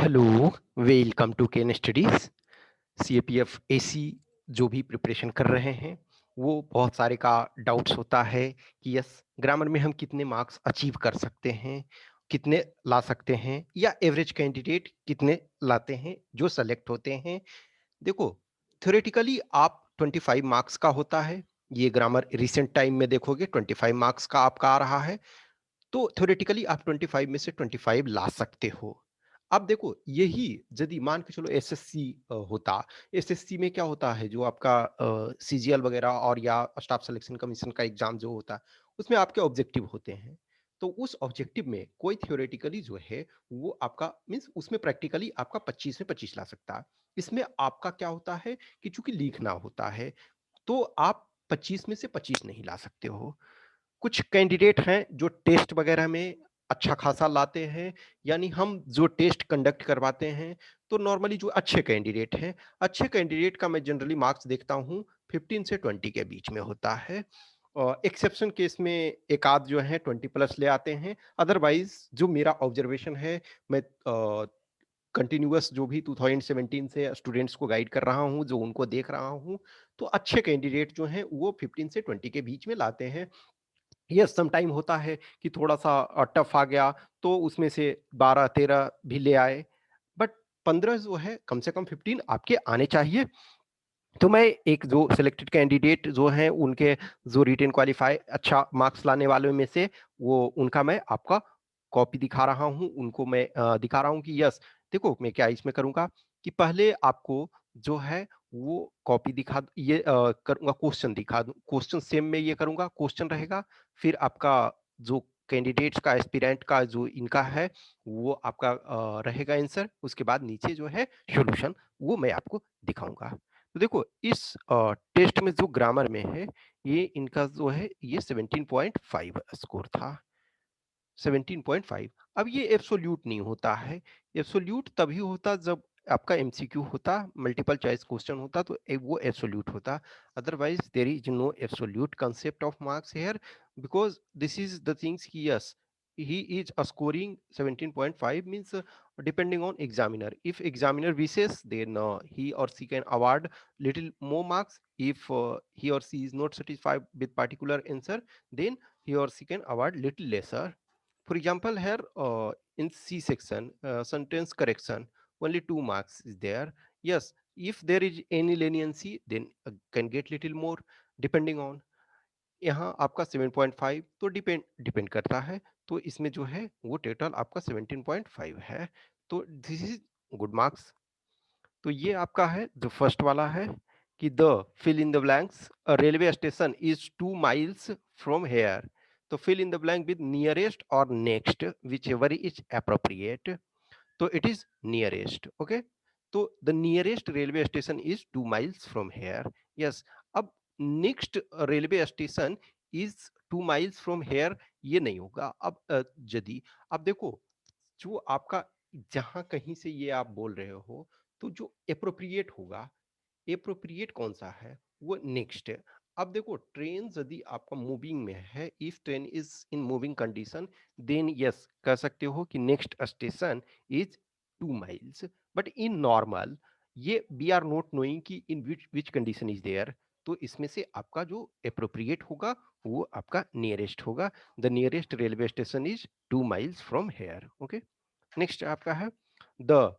Hello, welcome to Ken Studies. CAPF AC जो भी preparation कर रहे हैं वो बहुत सारे का डाउट्स होता है कि यस ग्रामर में हम कितने मार्क्स अचीव कर सकते हैं, कितने ला सकते हैं या एवरेज कैंडिडेट कितने लाते हैं जो सेलेक्ट होते हैं। देखो, थ्योरेटिकली आप 25 मार्क्स का होता है। ये ग्रामर रिसेंट टाइम में देखोगे 25 मार्क्स का आपका आ रहा है। तो थ्योरेटिकली आप 25 में से 25 ला सकते हो। अब देखो, यही यदि मान के चलो एसएससी होता, एसएससी में क्या होता है जो आपका सीजीएल वगैरह और या स्टाफ सिलेक्शन कमीशन का एग्जाम जो होता है उसमें आपके ऑब्जेक्टिव होते हैं। तो उस ऑब्जेक्टिव में कोई थ्योरेटिकली जो है वो आपका मीन्स उसमें प्रैक्टिकली आपका 25 में 25 ला सकता है। इसमें आपका क्या होता है कि चूंकि लिखना होता है तो आप 25 में से 25 नहीं ला सकते हो। कुछ कैंडिडेट हैं जो टेस्ट वगैरह में अच्छा खासा लाते हैं, यानी हम जो टेस्ट कंडक्ट करवाते हैं तो नॉर्मली जो अच्छे कैंडिडेट हैं, अच्छे कैंडिडेट का मैं जनरली मार्क्स देखता हूँ 15 से 20 के बीच में होता है। एक्सेप्शन केस में एक आध जो है 20 प्लस ले आते हैं। अदरवाइज जो मेरा ऑब्जर्वेशन है, मैं कंटिन्यूअस जो भी 2017 से स्टूडेंट्स को गाइड कर रहा हूँ, जो उनको देख रहा हूँ, तो अच्छे कैंडिडेट जो हैं वो 15 से 20 के बीच में लाते हैं। यस, सम टाइम होता है कि थोड़ा-सा टफ आ गया, तो उसमें से 12-13 भी ले आए। बट 15 जो है, कम से कम 15 आपके आने चाहिए। तो मैं एक जो सिलेक्टेड कैंडिडेट जो हैं, उनके जो रिटेन क्वालीफाई अच्छा मार्क्स लाने वालों में से, वो उनका मैं आपका कॉपी दिखा रहा हूँ। उनको मैं दिखा रहा हूँ कि यस, देखो मैं क्या इसमें करूँगा कि पहले आपको जो है वो कॉपी दिखा ये करूँगा, क्वेश्चन दिखा दूँ। क्वेश्चन सेम मैं ये करूँगा, क्वेश्चन रहेगा, फिर आपका जो कैंडिडेट्स का एस्पिरेंट का जो इनका है, वो आपका रहेगा आंसर। उसके बाद नीचे जो है सॉल्यूशन, वो मैं आपको दिखाऊँगा। तो देखो, इस टेस्ट में जो ग्रामर में है, ये इनका जो है ये 17.5 स्कोर था। 17.5। अब ये एब्सोल्यूट नहीं होता है। एब्सोल्यूट तभी होता जब आपका एमसीक्यू होता, मल्टीपल चॉइस क्वेश्चन होता, तो वो एब्सोल्यूट होता। Otherwise there is no absolute concept of marks here, because this is the things कि yes he is scoring 17.5 means depending on examiner. If examiner wishes, then he or she can award little more marks. If he or she is not satisfied with particular answer, then he or she can award little lesser. For example, here in C section, sentence correction, only 2 marks is there. Yes, if there is any leniency, then can get little more depending on. यहाँ आपका 7.5 तो depend depend करता है। तो इसमें जो है वो टोटल आपका 17.5 है। तो दिस इज गुड मार्क्स। तो ये आपका है जो फर्स्ट वाला है कि the fill in the blanks railway station is 2 miles from here. तो fill in the blank with nearest और next whichever is appropriate. तो इट इज नियरेस्ट। ओके, तो the nearest railway station is 2 miles from here. Yes, अब next railway station is 2 miles from here, ये नहीं होगा। अब यदि आप देखो, जो आपका जहां कहीं से ये आप बोल रहे हो, तो जो एप्रोप्रिएट होगा, एप्रोप्रिएट कौन सा है, वो नेक्स्ट है। अब देखो, ट्रेन यदि आपका मूविंग में है, if train is in moving condition, then yes कह सकते हो कि next station is 2 miles। But in normal, ये वी आर नॉट नोइंग कि in which condition is there. तो इसमें से आपका जो अप्रोप्रिएट होगा वो आपका नियरेस्ट होगा। The nearest railway station is 2 miles from here. Okay, next आपका है the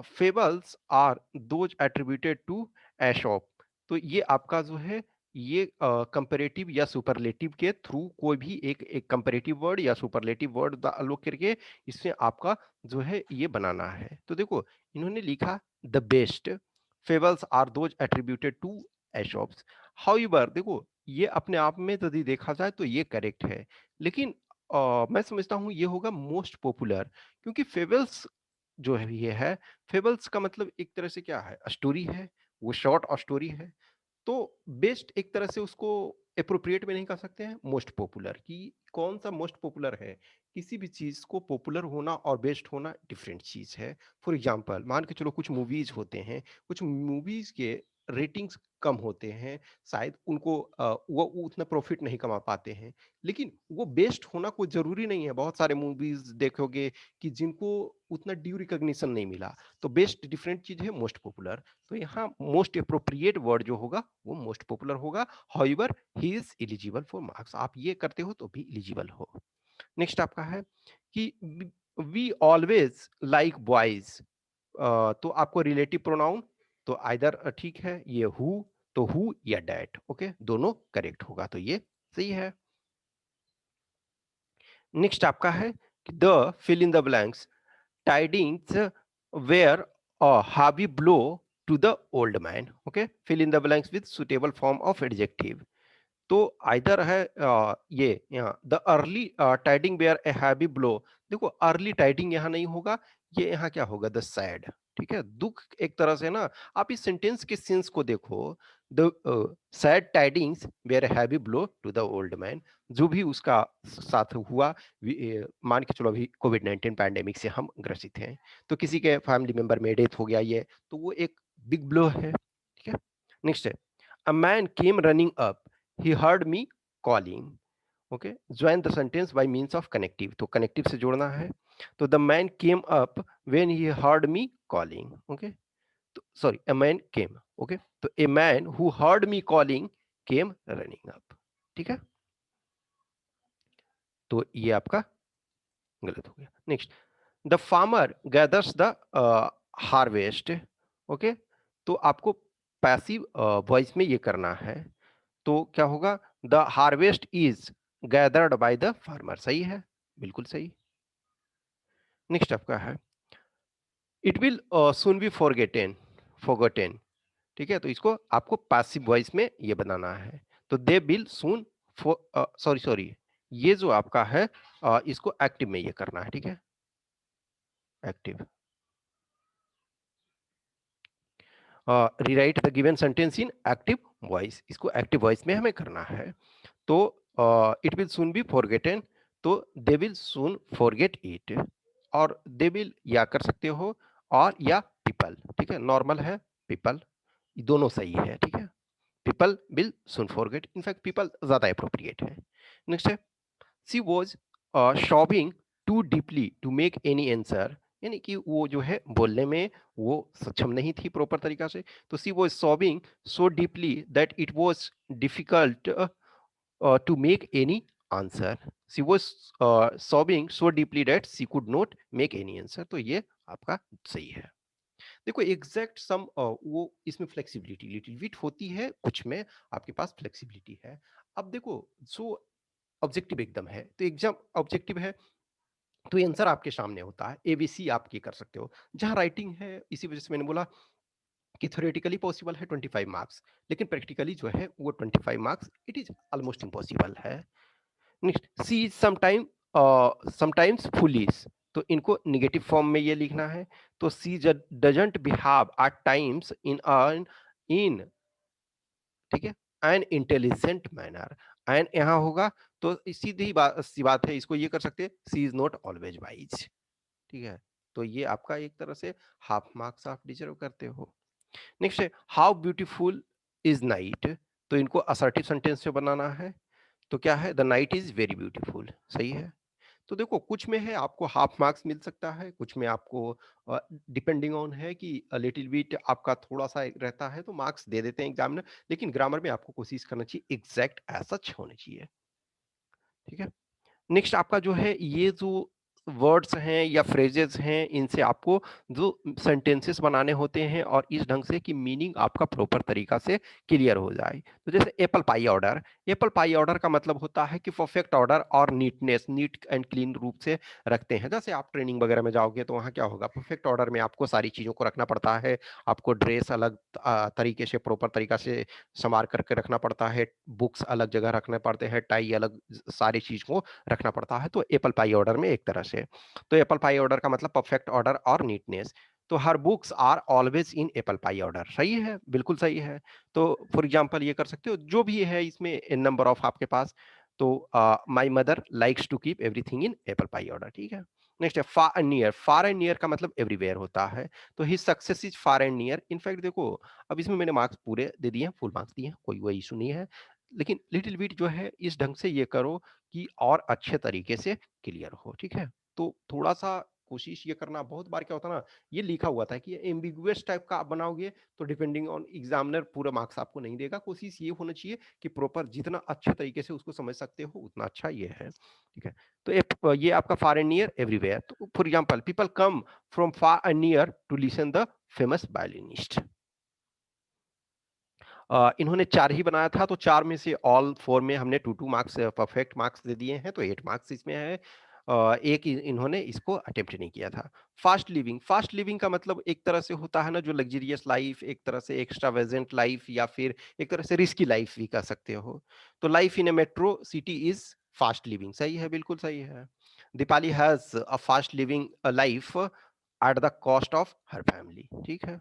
fables are those attributed to Aesop. तो ये आपका जो है ये कंपैरेटिव या सुपरलेटिव के थ्रू कोई भी एक कंपैरेटिव वर्ड या सुपरलेटिव वर्ड लोग करके इससे आपका जो है ये बनाना है। तो देखो, इन्होंने लिखा the best fables are those attributed to Aesop's. However देखो, ये अपने आप में यदि देखा जाए तो ये करेक्ट है, लेकिन मैं समझता हूँ ये होगा मोस्ट पॉपुलर, क्योंकि फेबल्स जो है ये है, फेबल्स का मतलब एक तरह से क्या है, स्टोरी है, वो शॉर्ट और स्टोरी है। तो बेस्ट एक तरह से उसको अप्रोप्रिएट में नहीं कह सकते हैं, मोस्ट पॉपुलर की कौन सा मोस्ट पॉपुलर है। किसी भी चीज को पॉपुलर होना और बेस्ट होना डिफरेंट चीज है। फॉर एग्जांपल मान के चलो कुछ मूवीज होते हैं, कुछ मूवीज के रेटिंग्स कम होते हैं, शायद उनको वो उतना प्रॉफिट नहीं कमा पाते हैं। लेकिन वो बेस्ट होना कोई ज़रूरी नहीं है। बहुत सारे मूवीज़ देखोगे कि जिनको उतना ड्यू रिकॉग्निशन नहीं मिला। तो बेस्ट डिफरेंट चीज़ है, मोस्ट पॉपुलर। तो यहाँ मोस्ट एप्रोप्रिएट वर्ड जो होगा वो मोस्ट पॉपुलर होगा। However he is eligible for marks. आप ये करते हो तो भी एलिजिबल हो। नेक्स्ट आपका है कि वी ऑलवेज लाइक बॉयज। तो आपको रिलेटिव प्रोनाउन तो आइदर ठीक है, ये हु तो हु या डैट, ओके, दोनों करेक्ट होगा, तो ये सही है। नेक्स्ट आपका है the fill in the blanks tidings were a heavy blow to the old man. Okay, fill in the blanks with suitable form of adjective. तो आइदर है ये यहाँ the early tiding bear a heavy blow. देखो early tiding यहाँ नहीं होगा, ये यहाँ क्या होगा, द सैड। ठीक है, दुख एक तरह से ना। आप इस सेंटेंस के सेंस को देखो, the sad tidings bear a heavy blow to the old man. जो भी उसका साथ हुआ, मान के चलो अभी कोविड-19 पैंडेमिक से हम ग्रसित हैं, तो किसी के फैमिली मेंबर में डेथ हो गया, ये तो वो एक बिग ब्लो है। ठीक है, नेक्स्ट है a man came running up, he heard me calling. Okay, join the sentence by means of connective. तो connective से जोड़ना है। तो the man came up when he heard me calling. Okay, तो sorry, a man came. Okay, तो a man who heard me calling came running up. ठीक है, तो ये आपका गलत हो गया। Next, the farmer gathers the harvest. Okay, तो आपको पैसिव वॉइस में ये करना है। तो क्या होगा, the harvest is gathered by the farmer. सही है, बिल्कुल सही। नेक्स्ट आपका है इट विल सून बी फॉरगेटेन। ठीक है, तो इसको आपको पैसिव वॉइस में ये बनाना है। तो they will soon sorry sorry, ये जो आपका है इसको एक्टिव में ये करना है। ठीक है, active. Rewrite the given sentence in active voice, इसको एक्टिव वॉइस में हमें करना है। तो it will soon be forgotten, तो they will soon forget it. और दे विल या कर सकते हो, और या पीपल। ठीक है, नॉर्मल है पीपल, दोनों सही है। ठीक है, people will soon forget, in fact people ज्यादा अप्रोप्रिएट है। नेक्स्ट है she was sobbing too deeply to make any answer, यानी कि वो जो है बोलने में वो सक्षम नहीं थी प्रॉपर तरीका से। तो she was sobbing so deeply that it was difficult to make any answer. She was sobbing so deeply that she could not make any answer. तो ये आपका सही है। देखो एग्जैक्ट सम वो इसमें फ्लेक्सिबिलिटी लिटिल बिट होती है, कुछ में आपके पास फ्लेक्सिबिलिटी है। अब देखो जो ऑब्जेक्टिव एकदम है, तो एग्जाम ऑब्जेक्टिव है तो आंसर आपके सामने होता है, एबीसी आप ये कर सकते हो। जहां राइटिंग है, इसी वजह से मैंने बोला कि थ्योरेटिकली पॉसिबल है 25 मार्क्स, लेकिन प्रैक्टिकली जो है वो 25 marks it is almost impossible है। Next, she is sometimes foolish, तो इनको निगेटिव फॉर्म में ये लिखना है। तो she doesn't behave at times in ठीक है एन इंटेलिजेंट मैनर। एंड यहाँ होगा तो सीधी सी बात है, इसको ये कर सकते हैं, सी इज नॉट ऑलवेज वाइज। ठीक है, तो ये आपका एक तरह से हाफ मार्क्स आप डिजर्व करते हो। नेक्स्ट है हाउ ब्यूटीफुल इज नाइट, तो इनको असर्टिव सेंटेंस से बनाना है। तो क्या है, the night is very beautiful. सही है। तो देखो कुछ में है आपको हाफ मार्क्स मिल सकता है, कुछ में आपको डिपेंडिंग ऑन है कि लिटिल बिट आपका थोड़ा सा रहता है तो मार्क्स दे देते हैं एग्जामिनर, लेकिन ग्रामर में आपको कोशिश करना चाहिए एग्जैक्ट एज सच होने चाहिए। ठीक है, नेक्स्ट आपका जो है ये जो वर्ड्स हैं या फ्रेजेस हैं, इनसे आपको जो सेंटेंसेस बनाने होते हैं और इस ढंग से कि मीनिंग आपका प्रॉपर तरीका से क्लियर हो जाए। तो जैसे एप्पल पाई ऑर्डर का मतलब होता है कि परफेक्ट ऑर्डर और नीटनेस, नीट एंड क्लीन रूप से रखते हैं। जैसे आप ट्रेनिंग वगैरह में जाओगे तो वहाँ क्या होगा, परफेक्ट ऑर्डर में आपको सारी चीज़ों को रखना पड़ता है। आपको ड्रेस अलग तरीके से प्रॉपर तरीका से संवार करके रखना पड़ता है, बुक्स अलग जगह रखने पड़ते हैं, टाई अलग, सारी चीज़ को रखना पड़ता है। तो एप्पल पाई ऑर्डर में एक तरह से, तो एप्पल पाई ऑर्डर का मतलब परफेक्ट ऑर्डर और नीटनेस। तो her books are always in apple pie order. सही है, बिल्कुल सही है। तो फॉर एग्जांपल ये कर सकते हो, जो भी है इसमें इन नंबर ऑफ आपके पास। तो my mother likes to keep everything in apple pie order. ठीक है, नेक्स्ट है far and near. Far and near का मतलब एवरीवेयर होता है, तो he success is far and near. In fact देखो, अब इसमें मैंने मार्क्स पूरे दे दिए हैं, फुल मार्क्स दिए हैं, कोई वो इशू नहीं है, लेकिन लिटिल बिट जो है इस ढंग से ये करो कि और अच्छे तरीके से क्लियर हो, ठीक है। तो थोड़ा सा कोशिश ये करना, बहुत बार क्या होता है ना, ये लिखा हुआ था कि एम्बिगुअस टाइप का आप बनाओगे तो डिपेंडिंग ऑन एग्जामिनर पूरा मार्क्स आपको नहीं देगा। कोशिश ये होना चाहिए कि प्रॉपर जितना अच्छे तरीके से उसको समझ सकते हो उतना अच्छा ये है, ठीक है। तो ये आपका फार एंड नियर एवरीवेयर। तो for example, people come from far and near to listen the famous violinist. इन्होंने 4 ही बनाया था, तो 4 में से ऑल 4 में हमने 2-2 मार्क्स परफेक्ट मार्क्स दे दिए हैं, तो 8 मार्क्स इसमें है। एक इन्होंने इसको अटेम्प्ट नहीं किया था। Fast living. फास्ट लिविंग का मतलब एक तरह से होता है ना, जो लग्जरियस लाइफ, एक तरह से एक्स्ट्रावेजेंट लाइफ, या फिर एक तरह से रिस्की लाइफ भी कह सकते हो। तो life in a metro city is fast living. सही है, बिल्कुल सही है। Deepali has a fast living life at the cost of her family, ठीक है।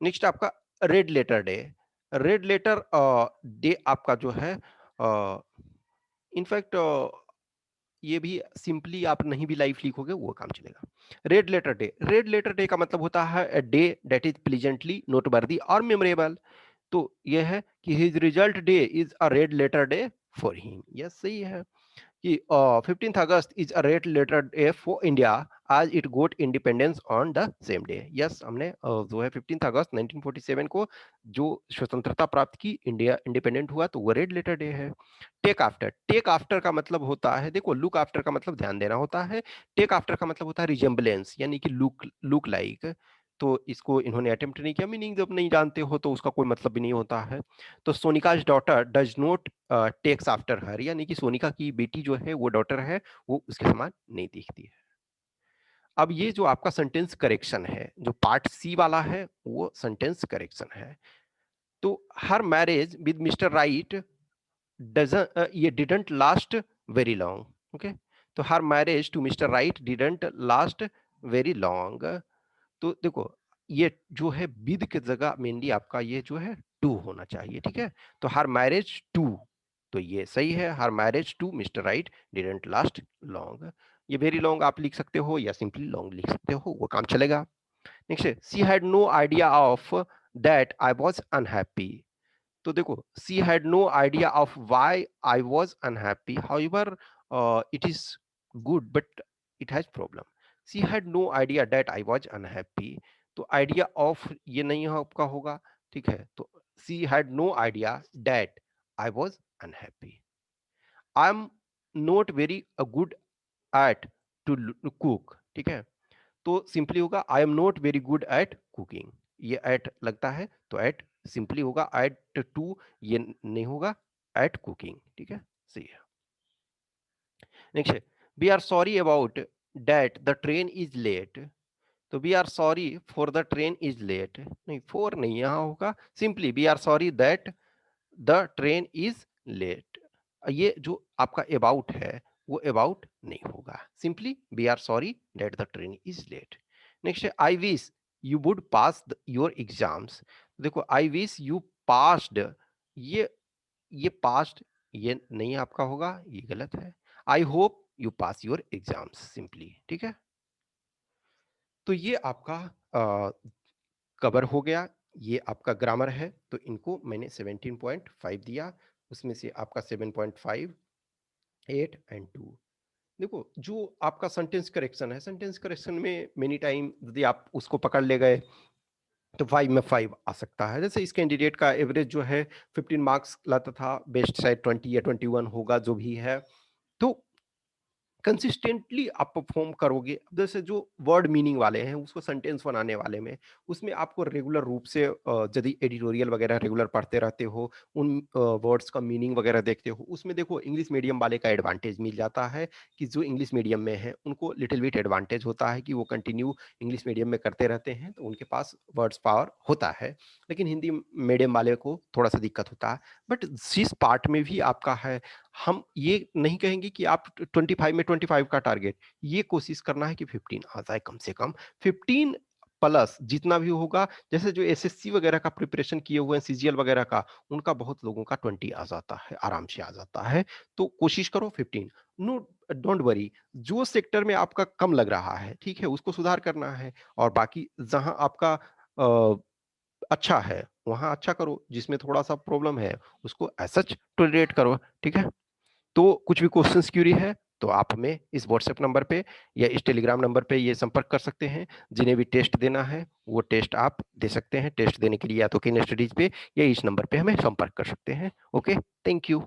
नेक्स्ट आपका red letter day. Red letter day आपका जो है, इनफैक्ट ये भी सिंपली आप नहीं भी लाइफ लिखोगे वो काम चलेगा। Red letter day. Red letter day का मतलब होता है a day that is pleasantly noteworthy और मेमोरेबल। तो ये है कि his result day is a red letter day for him. Yes, सही है कि 15th August is a red letter day for India as it got independence on the same day. Yes, हमने जो है 15th अगस्त 1947 को जो स्वतंत्रता प्राप्त की, इंडिया इंडिपेंडेंट हुआ, तो वो रेड लेटर डे है। Take after. टेक आफ्टर का मतलब होता है, देखो, लुक आफ्टर का मतलब ध्यान देना होता है, टेक आफ्टर का मतलब होता है रिजेम्बलेंस, यानी कि लुक लुक लाइक। तो इसको इन्होंने अटेम्प्ट नहीं किया, मीनिंग जब नहीं जानते हो तो उसका कोई मतलब भी नहीं होता है। तो Sonika's daughter does not takes after her, यानी कि सोनिका की बेटी जो है, वो डॉटर है, वो उसके समान नहीं दिखती है। अब ये जो आपका सेंटेंस करेक्शन है, जो पार्ट सी वाला है, वो सेंटेंस करेक्शन है। तो her marriage with mister right डजन ये didn't last very long. Okay, तो her marriage to mister right didn't last very long. तो देखो, ये जो है विद की जगह मेनली आपका ये जो है टू होना चाहिए, ठीक है। तो हर मैरिज टू, तो ये सही है, her marriage to mister right didn't last long. ये वेरी लॉन्ग आप लिख सकते हो या सिंपली लॉन्ग लिख सकते हो, वो काम चलेगा। नेक्स्ट है, she had no idea of that I was unhappy. तो देखो, she had no idea of why I was unhappy, however it is good but it has problem. She had no idea that I was unhappy, तो idea of ये नहीं है आपका होगा, ठीक है। तो she had no idea that I was unhappy. I am not very good at to cook, ठीक है। तो सिंपली होगा आई am not very good at cooking. ये एट लगता है तो एट सिंपली होगा, एट टू ये नहीं होगा, एट कुकिंग, ठीक है, सही है। नेक्स्ट है, we are sorry about that the train is late. तो we are sorry for the train is late, नहीं फॉर नहीं यहाँ होगा, simply we are sorry that the train is late. ये जो आपका अबाउट है वो अबाउट नहीं होगा, simply we are sorry that the train is late. Next है, I wish you would pass your exams. देखो, आई विश यू पास्ड, ये ये पास्ट ये नहीं आपका होगा, ये गलत है। I hope you pass your exams simply, ठीक है। तो ये आपका कवर हो गया, ये आपका ग्रामर है, तो इनको मैंने 17.5 दिया, उसमें से आपका 7.5, 8 एंड 2। देखो, जो आपका सेंटेंस करेक्शन है, सेंटेंस करेक्शन में मेनी टाइम यदि आप उसको पकड़ ले गए तो 5 में 5 आ सकता है। जैसे इस कैंडिडेट का एवरेज जो है 15 मार्क्स लाता था, बेस्ट शायद 20 या 21 होगा, जो भी है। तो कंसिस्टेंटली आप परफॉर्म करोगे। जैसे जो वर्ड मीनिंग वाले हैं उसको सेंटेंस बनाने वाले में, उसमें आपको रेगुलर रूप से यदि एडिटोरियल वगैरह रेगुलर पढ़ते रहते हो, उन वर्ड्स का मीनिंग वगैरह देखते हो, उसमें देखो इंग्लिश मीडियम वाले का एडवांटेज मिल जाता है कि जो इंग्लिश मीडियम में है उनको लिटिल बिट एडवांटेज होता है कि वो कंटिन्यू इंग्लिश मीडियम में करते रहते हैं, तो उनके पास वर्ड्स पावर होता है। लेकिन हिंदी मीडियम वाले को थोड़ा सा दिक्कत होता है। बट जिस पार्ट में भी आपका है, हम ये नहीं कहेंगे कि आप 25 में 25 का टारगेट, ये कोशिश करना है कि 15 आ जाए कम से कम। 15 प्लस जितना भी होगा, जैसे जो एसएससी वगैरह का प्रिपरेशन किए हुए हैं, सीजीएल वगैरह का, उनका बहुत लोगों का 20 आ जाता है, आराम से आ जाता है। तो कोशिश करो 15। नो, डोंट वरी, जो सेक्टर में आपका कम लग रहा है, ठीक है, उसको सुधार करना है। और बाकी जहां आपका अच्छा है वहां अच्छा करो, जिसमें थोड़ा सा प्रॉब्लम है उसको ऐसा टॉलरेट करो, ठीक है। तो कुछ भी क्वेश्चंस क्यूरी है तो आप हमें इस व्हाट्सएप नंबर पे या इस टेलीग्राम नंबर पे ये संपर्क कर सकते हैं। जिन्हें भी टेस्ट देना है वो टेस्ट आप दे सकते हैं। टेस्ट देने के लिए या तो किन स्टडीज पे या इस नंबर पे हमें संपर्क कर सकते हैं। Okay, thank you.